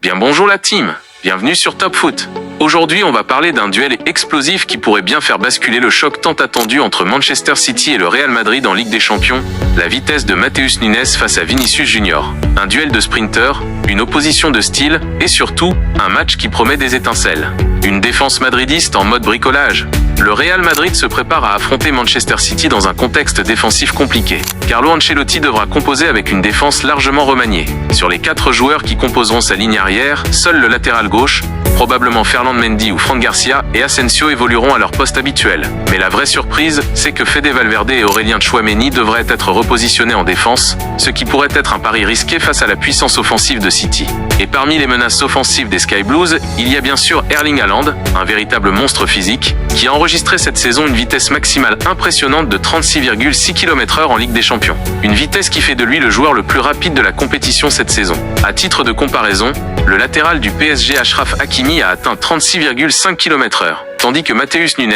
Bien bonjour la team, bienvenue sur Top Foot. Aujourd'hui on va parler d'un duel explosif qui pourrait bien faire basculer le choc tant attendu entre Manchester City et le Real Madrid en Ligue des Champions, la vitesse de Matheus Nunes face à Vinicius Junior. Un duel de sprinters, une opposition de style et surtout, un match qui promet des étincelles. Une défense madridiste en mode bricolage. Le Real Madrid se prépare à affronter Manchester City dans un contexte défensif compliqué. Carlo Ancelotti devra composer avec une défense largement remaniée. Sur les 4 joueurs qui composeront sa ligne arrière, seul le latéral gauche, probablement Ferland Mendy ou Fran Garcia et Asensio évolueront à leur poste habituel. Mais la vraie surprise, c'est que Fede Valverde et Aurélien Tchouaméni devraient être repositionnés en défense, ce qui pourrait être un pari risqué face à la puissance offensive de City. Et parmi les menaces offensives des Sky Blues, il y a bien sûr Erling Haaland, un véritable monstre physique, qui a enregistré cette saison une vitesse maximale impressionnante de 36,6 km/h en Ligue des Champions. Une vitesse qui fait de lui le joueur le plus rapide de la compétition cette saison. À titre de comparaison, le latéral du PSG Achraf Hakimi a atteint 36,5 km/h, tandis que Matheus Nunes,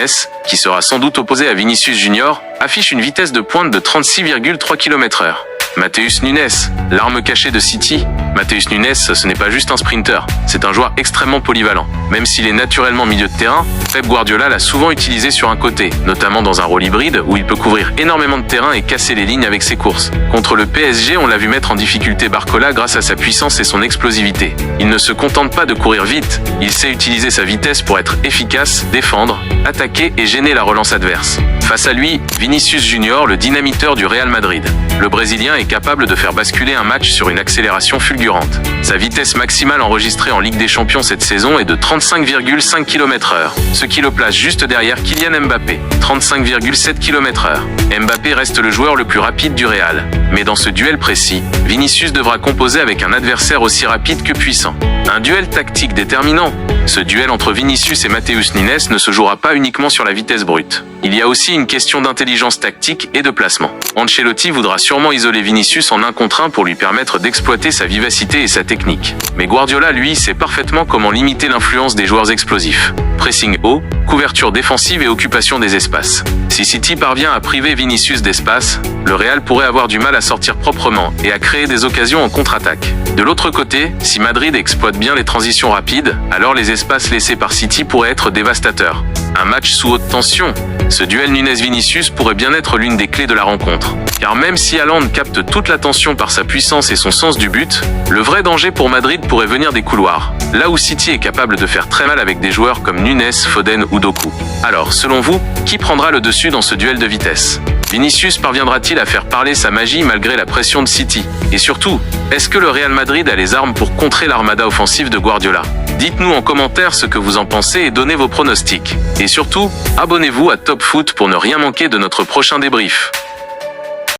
qui sera sans doute opposé à Vinicius Junior, affiche une vitesse de pointe de 36,3 km/h. Matheus Nunes, l'arme cachée de City. Matheus Nunes, ce n'est pas juste un sprinter, c'est un joueur extrêmement polyvalent. Même s'il est naturellement milieu de terrain, Pep Guardiola l'a souvent utilisé sur un côté, notamment dans un rôle hybride où il peut couvrir énormément de terrain et casser les lignes avec ses courses. Contre le PSG, on l'a vu mettre en difficulté Barcola grâce à sa puissance et son explosivité. Il ne se contente pas de courir vite, il sait utiliser sa vitesse pour être efficace, défendre, attaquer et gêner la relance adverse. Face à lui, Vinicius Junior, le dynamiteur du Real Madrid. Le Brésilien est capable de faire basculer un match sur une accélération fulgurante. Sa vitesse maximale enregistrée en Ligue des Champions cette saison est de 35,5 km/h, ce qui le place juste derrière Kylian Mbappé, 35,7 km/h. Mbappé reste le joueur le plus rapide du Real. Mais dans ce duel précis, Vinicius devra composer avec un adversaire aussi rapide que puissant. Un duel tactique déterminant. Ce duel entre Vinicius et Matheus Nunes ne se jouera pas uniquement sur la vitesse brute. Il y a aussi une question d'intelligence tactique et de placement. Ancelotti voudra sûrement isoler Vinicius en 1 contre 1 pour lui permettre d'exploiter sa vivacité et sa technique. Mais Guardiola, lui, sait parfaitement comment limiter l'influence des joueurs explosifs. Pressing haut, couverture défensive et occupation des espaces. Si City parvient à priver Vinicius d'espace, le Real pourrait avoir du mal à sortir proprement et à créer des occasions en contre-attaque. De l'autre côté, si Madrid exploite bien les transitions rapides, alors les espaces laissés par City pourraient être dévastateurs. Un match sous haute tension. Ce duel Nunes-Vinicius pourrait bien être l'une des clés de la rencontre. Car même si Haaland capte toute l'attention par sa puissance et son sens du but, le vrai danger pour Madrid pourrait venir des couloirs. Là où City est capable de faire très mal avec des joueurs comme Nunes, Foden ou Doku. Alors, selon vous, qui prendra le dessus dans ce duel de vitesse ? Vinicius parviendra-t-il à faire parler sa magie malgré la pression de City ? Et surtout, est-ce que le Real Madrid a les armes pour contrer l'armada offensive de Guardiola ? Dites-nous en commentaire ce que vous en pensez et donnez vos pronostics. Et surtout, abonnez-vous à Top Foot pour ne rien manquer de notre prochain débrief.